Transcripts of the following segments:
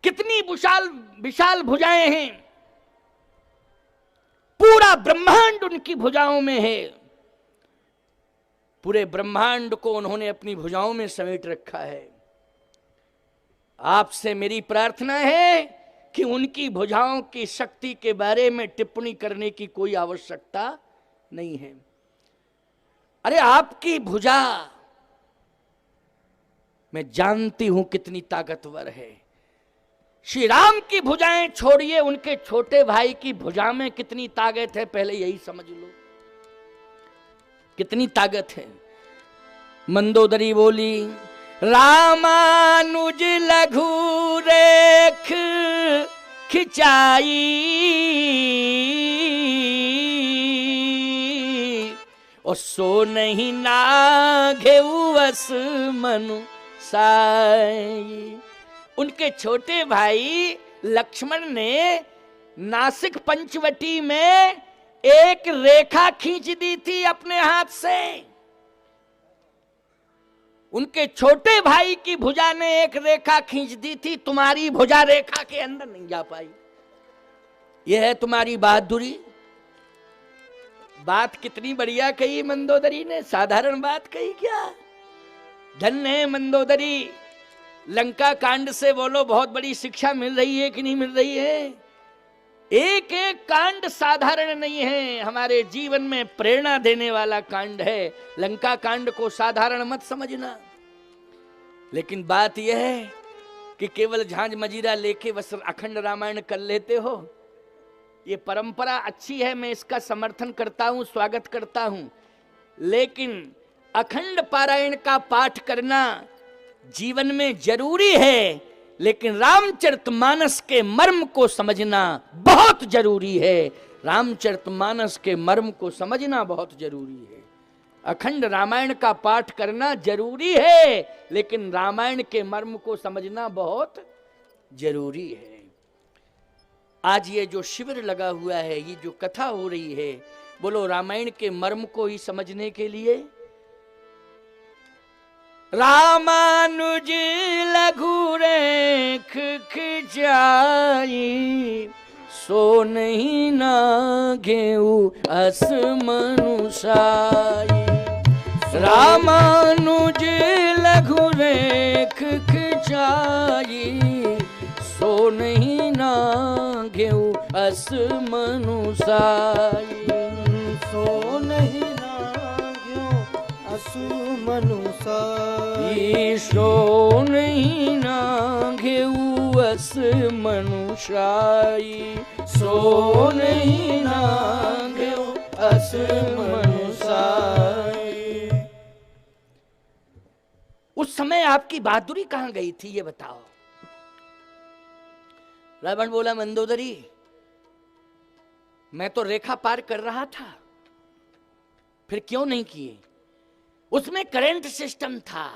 कितनी विशाल विशाल भुजाएं हैं, पूरा ब्रह्मांड उनकी भुजाओं में है। पूरे ब्रह्मांड को उन्होंने अपनी भुजाओं में समेट रखा है। आपसे मेरी प्रार्थना है कि उनकी भुजाओं की शक्ति के बारे में टिप्पणी करने की कोई आवश्यकता नहीं है। अरे आपकी भुजा मैं जानती हूं कितनी ताकतवर है। श्री राम की भुजाएं छोड़िए, उनके छोटे भाई की भुजा में कितनी ताकत है, पहले यही समझ लो कितनी ताकत है। मंदोदरी बोली, रामानुज लघु रेख खिंचाई, और सो नहीं नाघेउ अस मनु साई। उनके छोटे भाई लक्ष्मण ने नासिक पंचवटी में एक रेखा खींच दी थी अपने हाथ से। उनके छोटे भाई की भुजा ने एक रेखा खींच दी थी, तुम्हारी भुजा रेखा के अंदर नहीं जा पाई। यह है तुम्हारी बहादुरी। बात कितनी बढ़िया कही मंदोदरी ने, साधारण बात कही क्या। धन्य है मंदोदरी। लंका कांड से बोलो बहुत बड़ी शिक्षा मिल रही है कि नहीं मिल रही है। एक एक कांड साधारण नहीं है, हमारे जीवन में प्रेरणा देने वाला कांड है। लंका कांड को साधारण मत समझना। लेकिन बात यह है कि केवल झांझ मजीरा लेके बस अखंड रामायण कर लेते हो, ये परंपरा अच्छी है, मैं इसका समर्थन करता हूं, स्वागत करता हूं। लेकिन अखंड पारायण का पाठ करना जीवन में जरूरी है, लेकिन रामचरितमानस के मर्म को समझना बहुत जरूरी है। रामचरितमानस के मर्म को समझना बहुत जरूरी है। अखंड रामायण का पाठ करना जरूरी है, लेकिन रामायण के मर्म को समझना बहुत जरूरी है। आज ये जो शिविर लगा हुआ है, ये जो कथा हो रही है, बोलो रामायण के मर्म को ही समझने के लिए। रामानुज लघु रेख खिंचाई, सो नहीं नाघेउ अस मनु साई। रामानुज लघु रेख खिंचाई, सो नहीं नाघेउ अस मनु साई। सो नहीं नाघेउ असु मनु साई। सो नहीं नाघेउ अस मनु साई। सो नहीं नाघेउ अस मनु साई। उस समय आपकी बहादुरी कहां गई थी, ये बताओ। रावण बोला, मंदोदरी मैं तो रेखा पार कर रहा था, फिर क्यों नहीं किए। उसमें करंट सिस्टम था,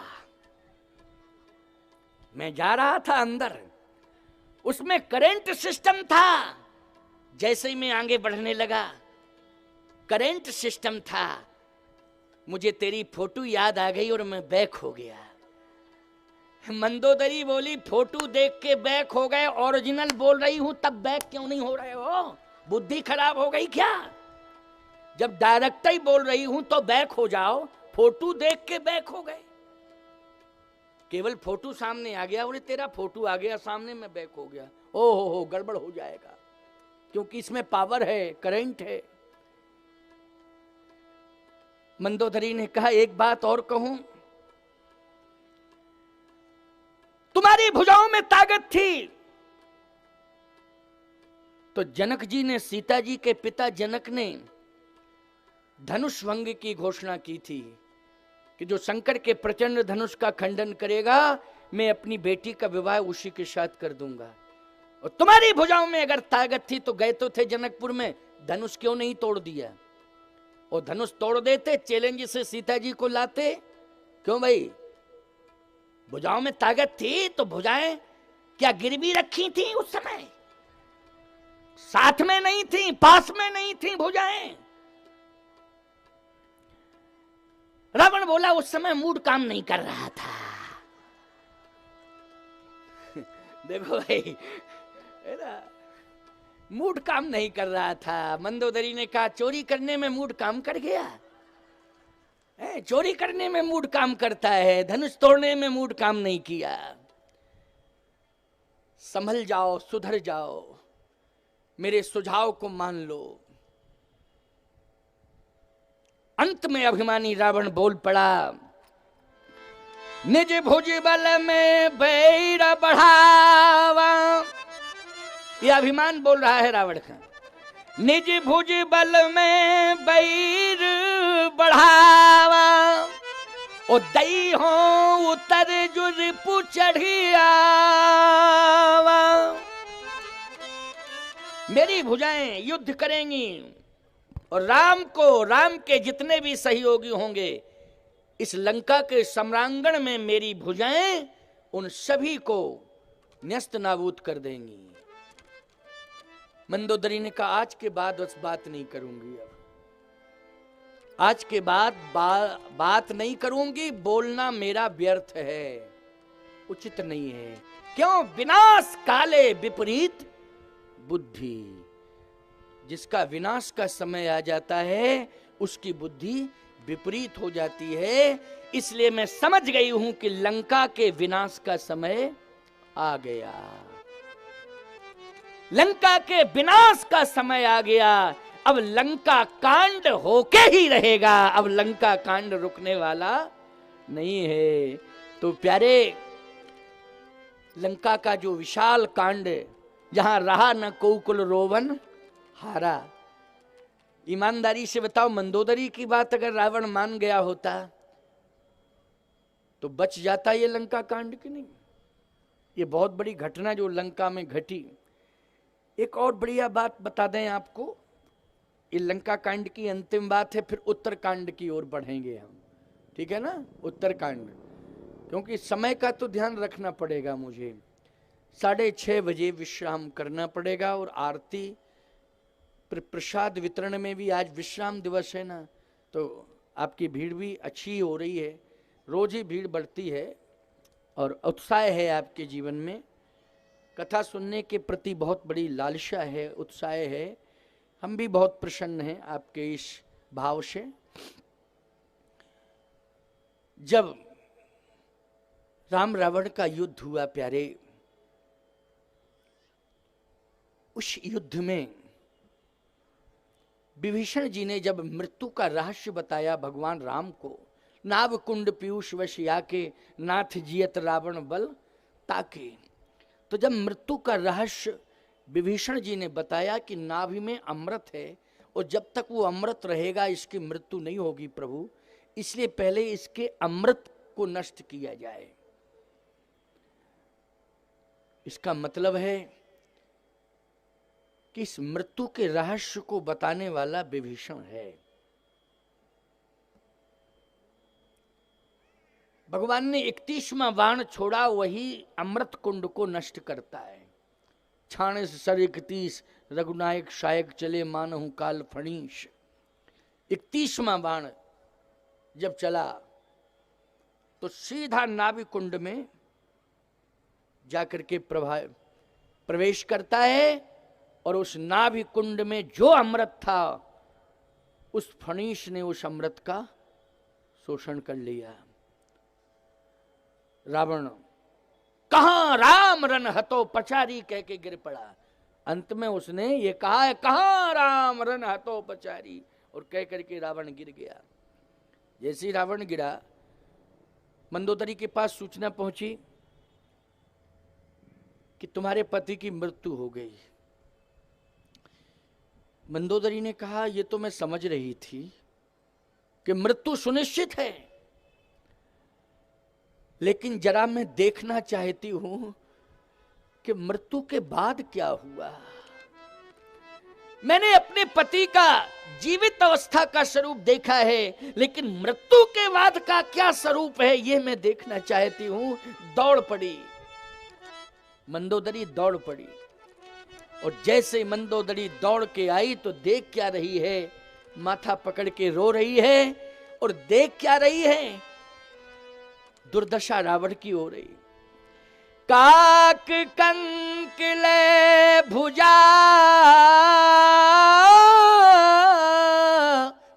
मैं जा रहा था अंदर, उसमें करंट सिस्टम था। जैसे ही मैं आगे बढ़ने लगा, करंट सिस्टम था, मुझे तेरी फोटो याद आ गई और मैं बैक हो गया। मंदोदरी बोली, फोटो देख के बैक हो गए, ओरिजिनल बोल रही हूं तब बैक क्यों नहीं हो रहे हो, बुद्धि खराब हो गई क्या। जब डायरेक्टर ही बोल रही हूं तो बैक हो जाओ, फोटो देख के बैक हो गए। केवल फोटो सामने आ गया, बोले तेरा फोटो आ गया सामने, में बैक हो गया। ओ हो गड़बड़ हो जाएगा, क्योंकि इसमें पावर है, करंट है। मंदोदरी ने कहा, एक बात और कहूं, तुम्हारी भुजाओं में ताकत थी तो जनक जी ने, सीता जी के पिता जनक ने धनुष भंग की घोषणा की थी कि जो शंकर के प्रचंड धनुष का खंडन करेगा, मैं अपनी बेटी का विवाह उसी के साथ कर दूंगा। और तुम्हारी भुजाओं में अगर ताकत थी तो गए तो थे जनकपुर में, धनुष क्यों नहीं तोड़ दिया। और धनुष तोड़ देते, चैलेंज से सीता जी को लाते। क्यों भाई, भुजाओं में ताकत थी तो भुजाएं क्या गिरवी रखी थी उस समय, साथ में नहीं थी, पास में नहीं थी भुजाएं। रावण बोला, उस समय मूड काम नहीं कर रहा था। देखो भाई, है ना, मूड काम नहीं कर रहा था। मंदोदरी ने कहा चोरी करने में मूड काम कर गया है, चोरी करने में मूड काम करता है, धनुष तोड़ने में मूड काम नहीं किया। संभल जाओ, सुधर जाओ, मेरे सुझाव को मान लो। अंत में अभिमानी रावण बोल पड़ा, निज भुज बल में बैर बढ़ावा। यह अभिमान बोल रहा है रावण का। निज भुज बल में बैर बढ़ावा, ओ दई हो उतर जुर पुचढ़ियावा। मेरी भुजाएं युद्ध करेंगी और राम के जितने भी सहयोगी होंगे इस लंका के सम्रांगण में मेरी भुजाएं उन सभी को न्यस्त नाबूद कर देंगी। मंदोदरी ने कहा आज के बाद बस बात नहीं करूंगी, अब आज के बाद बात नहीं करूंगी, बोलना मेरा व्यर्थ है, उचित नहीं है। क्यों? विनाश काले विपरीत बुद्धि। जिसका विनाश का समय आ जाता है उसकी बुद्धि विपरीत हो जाती है। इसलिए मैं समझ गई हूं कि लंका के विनाश का समय आ गया, लंका के विनाश का समय आ गया। अब लंका कांड होके ही रहेगा, अब लंका कांड रुकने वाला नहीं है। तो प्यारे, लंका का जो विशाल कांड, जहां रहा न कोकुल रोवन हारा। ईमानदारी से बताओ, मंदोदरी की बात अगर रावण मान गया होता तो बच जाता ये लंका कांड की नहीं? ये बहुत बड़ी घटना जो लंका में घटी। एक और बढ़िया बात बता दें आपको, ये लंका कांड की अंतिम बात है, फिर उत्तर कांड की ओर बढ़ेंगे हम, ठीक है ना? उत्तर कांड, क्योंकि समय का तो ध्यान रखना पड़ेगा मुझे। 6:30 बजे विश्राम करना पड़ेगा और आरती प्रसाद वितरण में भी आज विश्राम दिवस है ना, तो आपकी भीड़ भी अच्छी हो रही है, रोज ही भीड़ बढ़ती है और उत्साह है आपके जीवन में। कथा सुनने के प्रति बहुत बड़ी लालसा है, उत्साह है। हम भी बहुत प्रसन्न हैं आपके इस भाव से। जब राम रावण का युद्ध हुआ प्यारे, उस युद्ध में विभीषण जी ने जब मृत्यु का रहस्य बताया भगवान राम को, नाव कुंड पीयूष वश याके नाथ जियत रावण बल ताके। तो जब मृत्यु का रहस्य विभीषण जी ने बताया कि नाभि में अमृत है और जब तक वो अमृत रहेगा इसकी मृत्यु नहीं होगी प्रभु, इसलिए पहले इसके अमृत को नष्ट किया जाए। इसका मतलब है कि इस मृत्यु के रहस्य को बताने वाला विभीषण है। भगवान ने 31वां बाण छोड़ा, वही अमृत कुंड को नष्ट करता है। छाणस सर 31 रघुनायक शायक चले मानहु काल फणीश। 31वां बाण जब चला तो सीधा नाभि कुंड में जाकर के प्रवेश करता है और उस नाभि कुंड में जो अमृत था उस फणीश ने उस अमृत का शोषण कर लिया। रावण कहां राम रन हतो पचारी कह के गिर पड़ा। अंत में उसने ये कहा है, कहां राम रन हतो पचारी, और कह करके रावण गिर गया। जैसे ही रावण गिरा, मंदोदरी के पास सूचना पहुंची कि तुम्हारे पति की मृत्यु हो गई। मंदोदरी ने कहा, ये तो मैं समझ रही थी कि मृत्यु सुनिश्चित है, लेकिन जरा मैं देखना चाहती हूं कि मृत्यु के बाद क्या हुआ। मैंने अपने पति का जीवित अवस्था का स्वरूप देखा है, लेकिन मृत्यु के बाद का क्या स्वरूप है ये मैं देखना चाहती हूं। दौड़ पड़ी मंदोदरी, दौड़ पड़ी, और जैसे मंदोदरी दौड़ के आई तो देख क्या रही है, माथा पकड़ के रो रही है, और देख क्या रही है, दुर्दशा रावण की हो रही। काक कंक ले भुजा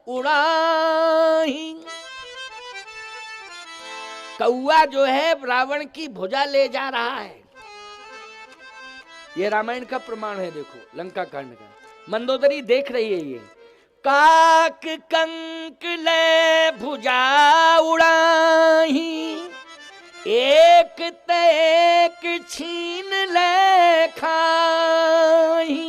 उड़ाही। कौआ जो है रावण की भुजा ले जा रहा है। ये रामायण का प्रमाण है, देखो लंका कांड का। मंदोदरी देख रही है ये। काक कंक ले भुजा उड़ाही, एक तेक छीन ले खाही।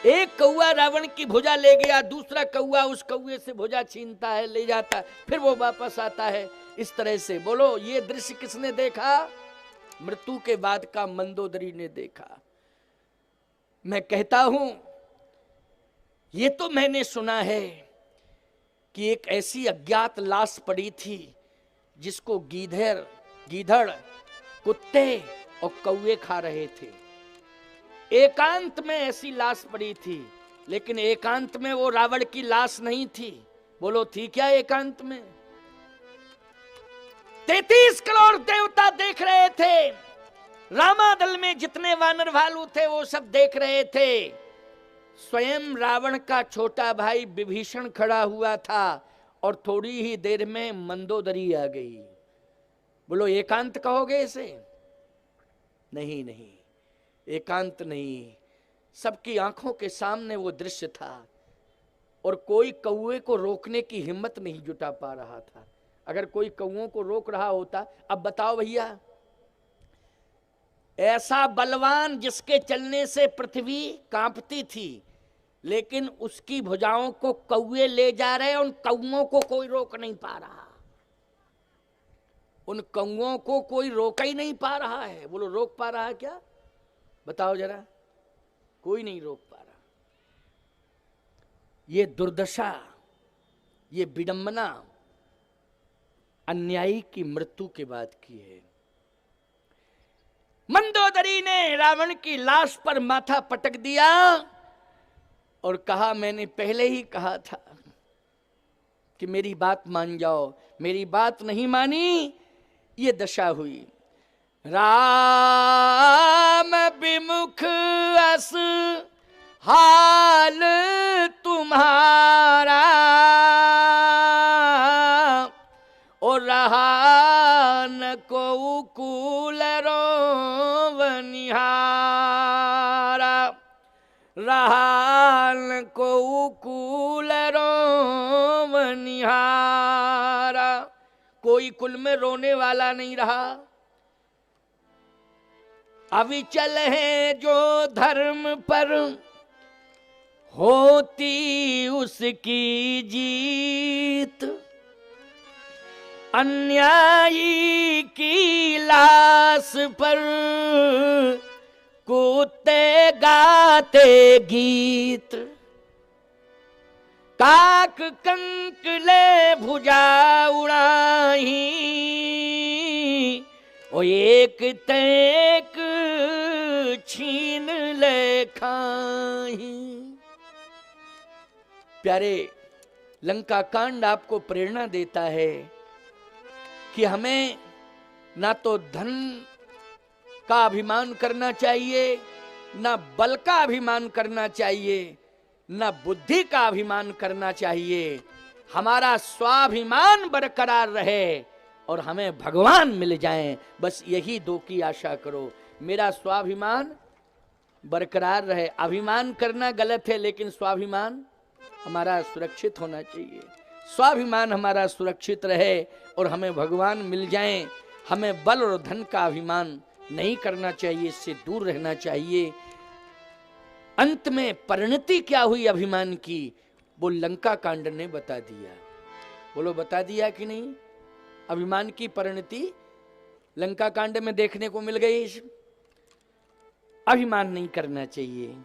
एक कौआ रावण की भुजा ले गया, दूसरा कौआ उस कौए से भुजा छीनता है, ले जाता है, फिर वो वापस आता है। इस तरह से बोलो, ये दृश्य किसने देखा? मृत्यु के बाद का मंदोदरी ने देखा। मैं कहता हूं, ये तो मैंने सुना है कि एक ऐसी अज्ञात लाश पड़ी थी जिसको गीधड़, कुत्ते और कौवे खा रहे थे। एकांत में ऐसी लाश पड़ी थी, लेकिन एकांत में वो रावण की लाश नहीं थी। बोलो थी क्या एकांत में? 33 करोड़ देवता देख रहे थे। रामादल में जितने वानर भालू थे वो सब देख रहे थे। स्वयं रावण का छोटा भाई विभीषण खड़ा हुआ था और थोड़ी ही देर में मंदोदरी आ गई। बोलो एकांत कहोगे इसे? नहीं नहीं, एकांत नहीं। सबकी आंखों के सामने वो दृश्य था और कोई कौए को रोकने की हिम्मत नहीं जुटा पा रहा था। अगर कोई कौओं को रोक रहा होता, अब बताओ भैया, ऐसा बलवान जिसके चलने से पृथ्वी कांपती थी, लेकिन उसकी भुजाओं को कौए ले जा रहे, उन कौओं को कोई रोक नहीं पा रहा। उन कौओं को कोई रोक ही नहीं पा रहा है। बोलो रोक पा रहा है क्या? बताओ जरा, कोई नहीं रोक पा रहा। ये दुर्दशा, ये विडंबना अन्यायी की मृत्यु के बाद की है। मंदोदरी ने रावण की लाश पर माथा पटक दिया और कहा, मैंने पहले ही कहा था कि मेरी बात मान जाओ। मेरी बात नहीं मानी, ये दशा हुई। राम विमुख अस हाल तुम्हारा, और रहा न को कुल रोवनिहारा, रहा न को कुल रोवनिहारा। कोई कुल में रोने वाला नहीं रहा। अविचल है जो धर्म पर होती उसकी जीत, अन्यायी की लाश पर कुत्ते गाते गीत। काक कंक ले भुजा उड़ाही, ओ एक तेक छीन ले खाही। प्यारे, लंका कांड आपको प्रेरणा देता है कि हमें ना तो धन का अभिमान करना चाहिए, ना बल का अभिमान करना चाहिए, ना बुद्धि का अभिमान करना चाहिए। हमारा स्वाभिमान बरकरार रहे और हमें भगवान मिल जाएं, बस यही दो की आशा करो। मेरा स्वाभिमान बरकरार रहे। अभिमान करना गलत है, लेकिन स्वाभिमान हमारा सुरक्षित होना चाहिए। स्वाभिमान हमारा सुरक्षित रहे और हमें भगवान मिल जाएं। हमें बल और धन का अभिमान नहीं करना चाहिए, इससे दूर रहना चाहिए। अंत में परिणति क्या हुई अभिमान की, वो लंका कांड ने बता दिया। बोलो बता दिया कि नहीं? अभिमान की परिणति लंका कांड में देखने को मिल गई। अभिमान नहीं करना चाहिए।